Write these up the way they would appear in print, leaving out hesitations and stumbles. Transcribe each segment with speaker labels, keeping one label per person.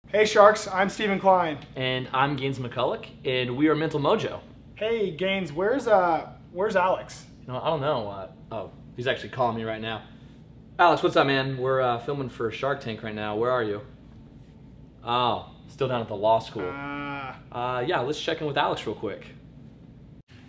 Speaker 1: Hey Sharks, I'm Stephen Klein.
Speaker 2: And I'm Gaines McCulloch, and we are Mental Mojo.
Speaker 1: Hey Gaines, where's Alex?
Speaker 2: You know, I don't know. Oh, he's actually calling me right now. Alex, what's up, man? We're filming for Shark Tank right now. Where are you? Oh, still down at the law school. Yeah, let's check in with Alex real quick.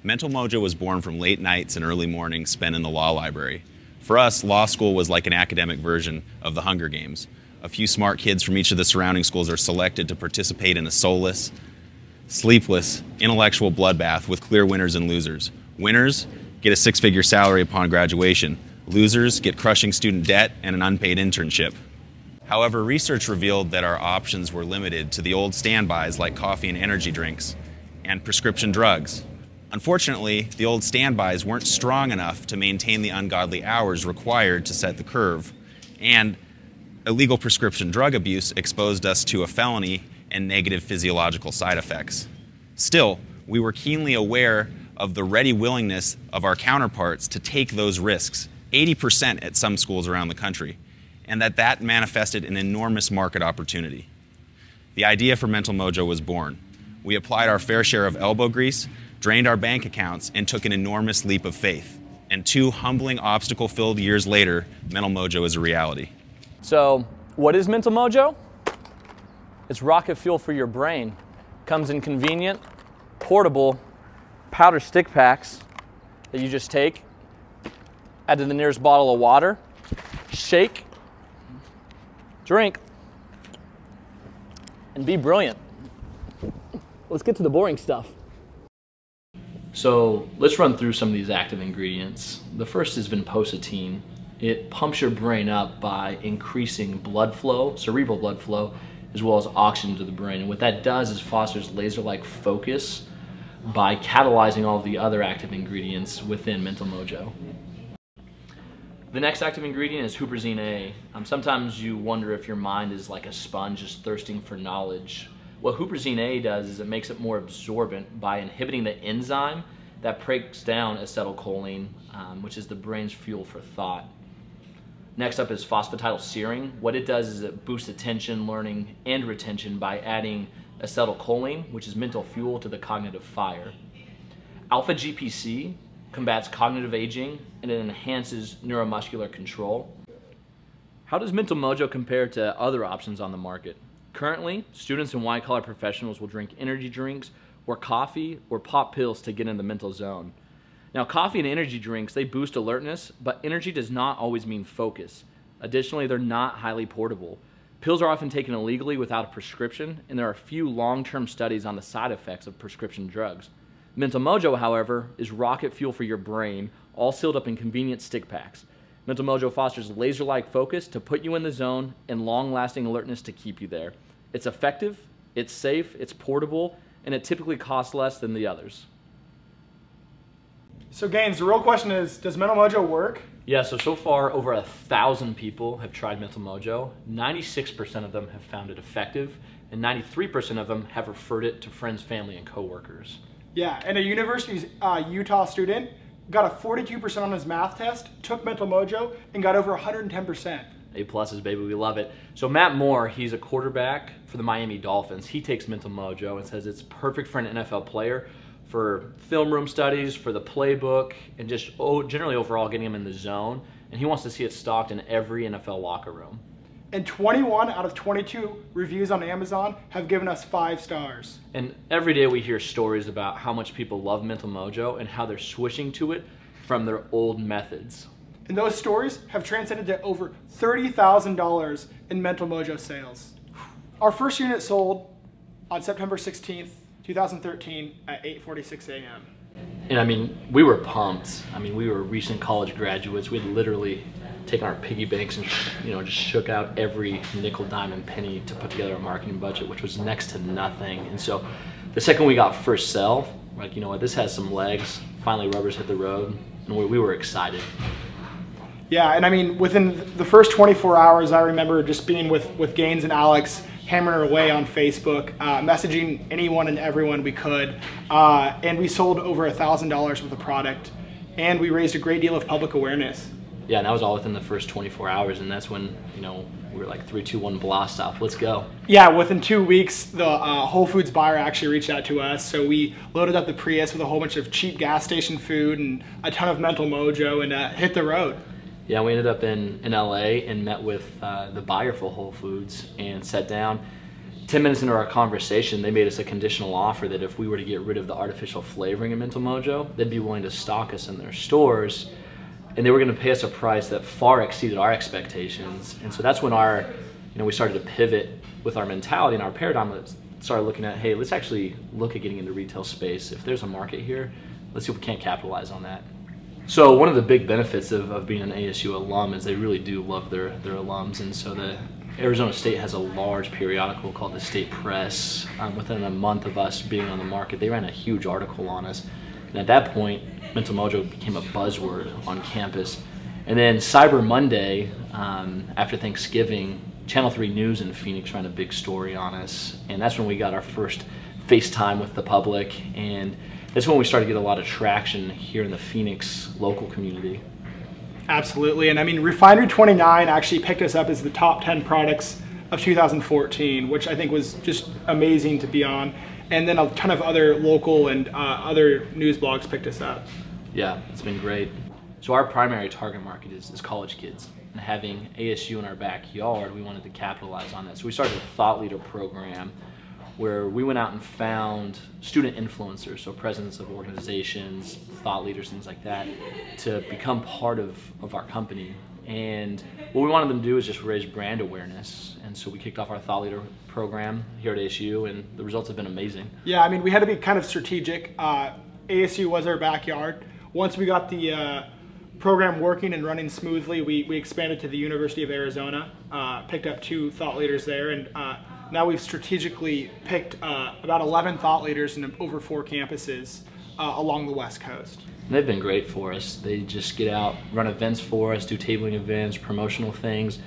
Speaker 3: Mental Mojo was born from late nights and early mornings spent in the law library. For us, law school was like an academic version of the Hunger Games. A few smart kids from each of the surrounding schools are selected to participate in a soulless, sleepless, intellectual bloodbath with clear winners and losers. Winners get a six-figure salary upon graduation. Losers get crushing student debt and an unpaid internship. However, research revealed that our options were limited to the old standbys like coffee and energy drinks and prescription drugs. Unfortunately, the old standbys weren't strong enough to maintain the ungodly hours required to set the curve, and illegal prescription drug abuse exposed us to a felony and negative physiological side effects. Still, we were keenly aware of the ready willingness of our counterparts to take those risks, 80% at some schools around the country, and that manifested an enormous market opportunity. The idea for Mental Mojo was born. We applied our fair share of elbow grease, drained our bank accounts, and took an enormous leap of faith. And 2 humbling, obstacle-filled years later, Mental Mojo is a reality.
Speaker 2: So, what is Mental Mojo? It's rocket fuel for your brain. Comes in convenient, portable powder stick packs that you just take, add to the nearest bottle of water, shake, drink, and be brilliant. Let's get to the boring stuff. So let's run through some of these active ingredients. The first is vinpocetine. It pumps your brain up by increasing blood flow, cerebral blood flow, as well as oxygen to the brain. And what that does is fosters laser-like focus by catalyzing all of the other active ingredients within Mental Mojo. The next active ingredient is huperzine A. Sometimes you wonder if your mind is like a sponge just thirsting for knowledge. What huperzine A does is it makes it more absorbent by inhibiting the enzyme that breaks down acetylcholine, which is the brain's fuel for thought. Next up is phosphatidylserine. What it does is it boosts attention, learning, and retention by adding acetylcholine, which is mental fuel, to the cognitive fire. Alpha GPC combats cognitive aging and it enhances neuromuscular control. How does Mental Mojo compare to other options on the market? Currently, students and white-collar professionals will drink energy drinks or coffee or pop pills to get in the mental zone. Now, coffee and energy drinks, they boost alertness, but energy does not always mean focus. Additionally, they're not highly portable. Pills are often taken illegally without a prescription, and there are few long-term studies on the side effects of prescription drugs. Mental Mojo, however, is rocket fuel for your brain, all sealed up in convenient stick packs. Mental Mojo fosters laser-like focus to put you in the zone and long-lasting alertness to keep you there. It's effective, it's safe, it's portable, and it typically costs less than the others.
Speaker 1: So Gaines, the real question is, does Mental Mojo work?
Speaker 2: Yeah, so far over 1,000 people have tried Mental Mojo. 96% of them have found it effective, and 93% of them have referred it to friends, family, and coworkers.
Speaker 1: Yeah, and a University's Utah student got a 42% on his math test, took Mental Mojo, and got over 110%.
Speaker 2: A+, baby, we love it. So Matt Moore, he's a quarterback for the Miami Dolphins. He takes Mental Mojo and says it's perfect for an NFL player for film room studies, for the playbook, and just generally overall getting him in the zone. And he wants to see it stocked in every NFL locker room.
Speaker 1: And 21 out of 22 reviews on Amazon have given us 5 stars.
Speaker 2: And every day we hear stories about how much people love Mental Mojo and how they're switching to it from their old methods.
Speaker 1: And those stories have transcended to over $30,000 in Mental Mojo sales. Our first unit sold on September 16th, 2013 at 8:46 a.m.
Speaker 2: And I mean, we were pumped. I mean, we were recent college graduates. We'd literally taken our piggy banks and just shook out every nickel, dime, and penny to put together a marketing budget, which was next to nothing. And so the second we got first sell, we're like, you know what, this has some legs. Finally, rubbers hit the road, and we were excited.
Speaker 1: Yeah, and I mean, within the first 24 hours, I remember just being with Gaines and Alex, hammering away on Facebook, messaging anyone and everyone we could, and we sold over $1,000 worth of product, and we raised a great deal of public awareness.
Speaker 2: Yeah, and that was all within the first 24 hours, and that's when, we were like 3, 2, 1 blast off. Let's go.
Speaker 1: Yeah, within 2 weeks, the Whole Foods buyer actually reached out to us. So we loaded up the Prius with a whole bunch of cheap gas station food and a ton of Mental Mojo and hit the road.
Speaker 2: Yeah, we ended up in LA and met with the buyer for Whole Foods and sat down. 10 minutes into our conversation, they made us a conditional offer that if we were to get rid of the artificial flavoring in Mental Mojo, they'd be willing to stock us in their stores, and they were going to pay us a price that far exceeded our expectations. And so that's when we started to pivot with our mentality and our paradigm. Started looking at, hey, let's actually look at getting into retail space. If there's a market here, let's see if we can't capitalize on that. So one of the big benefits of being an ASU alum is they really do love their alums, and so the Arizona State has a large periodical called the State Press. Within a month of us being on the market, they ran a huge article on us. And at that point, Mental Mojo became a buzzword on campus. And then Cyber Monday, after Thanksgiving, Channel 3 News in Phoenix ran a big story on us. And that's when we got our first FaceTime with the public. And that's when we started to get a lot of traction here in the Phoenix local community.
Speaker 1: Absolutely, and I mean, Refinery 29 actually picked us up as the top 10 products of 2014, which I think was just amazing to be on. And then a ton of other local and other news blogs picked us up.
Speaker 2: Yeah, it's been great. So our primary target market is college kids. And having ASU in our backyard, we wanted to capitalize on that. So we started a thought leader program where we went out and found student influencers, so presidents of organizations, thought leaders, things like that, to become part of our company. And what we wanted them to do is just raise brand awareness. And so we kicked off our thought leader program here at ASU, and the results have been amazing.
Speaker 1: Yeah, I mean, we had to be kind of strategic. ASU was our backyard. Once we got the program working and running smoothly, we expanded to the University of Arizona, picked up 2 thought leaders there, and now we've strategically picked about 11 thought leaders in over 4 campuses along the West Coast.
Speaker 2: And they've been great for us. They just get out, run events for us, do tabling events, promotional things.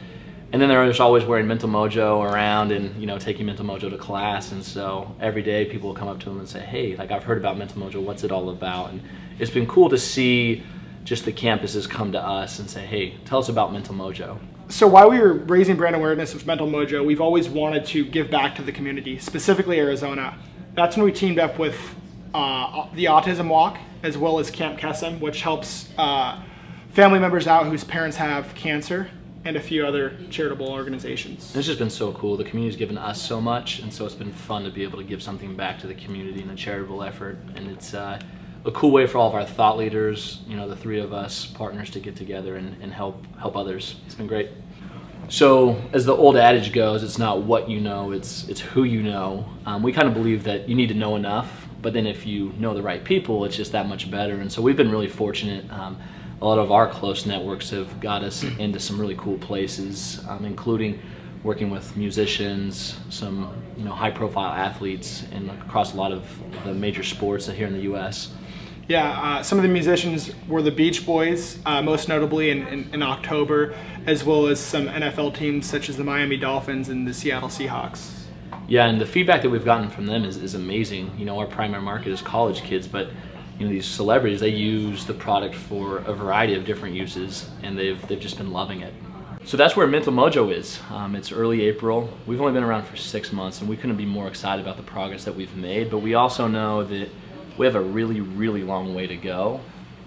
Speaker 2: And then they're just always wearing Mental Mojo around and taking Mental Mojo to class. And so every day people will come up to them and say, hey, like, I've heard about Mental Mojo, what's it all about? And it's been cool to see just the campuses come to us and say, hey, tell us about Mental Mojo.
Speaker 1: So while we were raising brand awareness with Mental Mojo, we've always wanted to give back to the community, specifically Arizona. That's when we teamed up with the Autism Walk, as well as Camp Kesem, which helps family members out whose parents have cancer, and a few other charitable organizations.
Speaker 2: It's just been so cool. The community's given us so much, and so it's been fun to be able to give something back to the community in a charitable effort. And it's a cool way for all of our thought leaders, the 3 of us partners, to get together and help others. It's been great. So as the old adage goes, it's not what you know, it's who you know. We kind of believe that you need to know enough, but then if you know the right people, it's just that much better. And so we've been really fortunate. A lot of our close networks have got us into some really cool places, including working with musicians, some high-profile athletes, and across a lot of the major sports here in the U.S.
Speaker 1: Yeah, some of the musicians were the Beach Boys, most notably in October, as well as some NFL teams such as the Miami Dolphins and the Seattle Seahawks.
Speaker 2: Yeah, and the feedback that we've gotten from them is amazing. Our primary market is college kids, but these celebrities, they use the product for a variety of different uses, and they've just been loving it. So that's where Mental Mojo is. It's early April. We've only been around for 6 months, and we couldn't be more excited about the progress that we've made, but we also know that we have a really, really long way to go.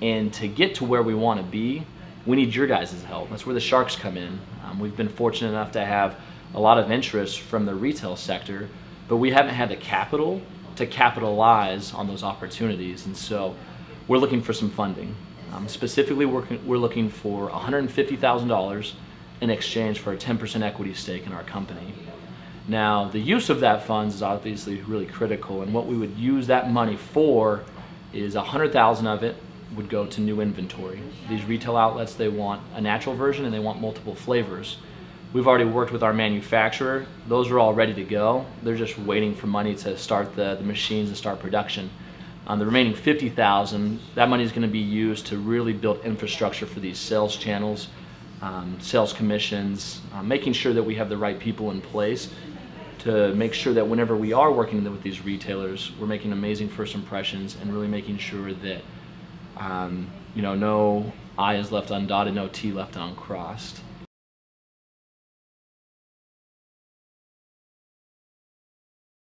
Speaker 2: And to get to where we want to be, we need your guys' help. That's where the Sharks come in. We've been fortunate enough to have a lot of interest from the retail sector, but we haven't had the capital to capitalize on those opportunities. And so we're looking for some funding. Specifically, we're looking for $150,000 in exchange for a 10% equity stake in our company. Now, the use of that funds is obviously really critical, and what we would use that money for is $100,000 of it would go to new inventory. These retail outlets, they want a natural version and they want multiple flavors. We've already worked with our manufacturer. Those are all ready to go. They're just waiting for money to start the machines and start production. The remaining $50,000, that money is going to be used to really build infrastructure for these sales channels, sales commissions, making sure that we have the right people in place to make sure that whenever we are working with these retailers, we're making amazing first impressions and really making sure that no I is left undotted, no T left uncrossed.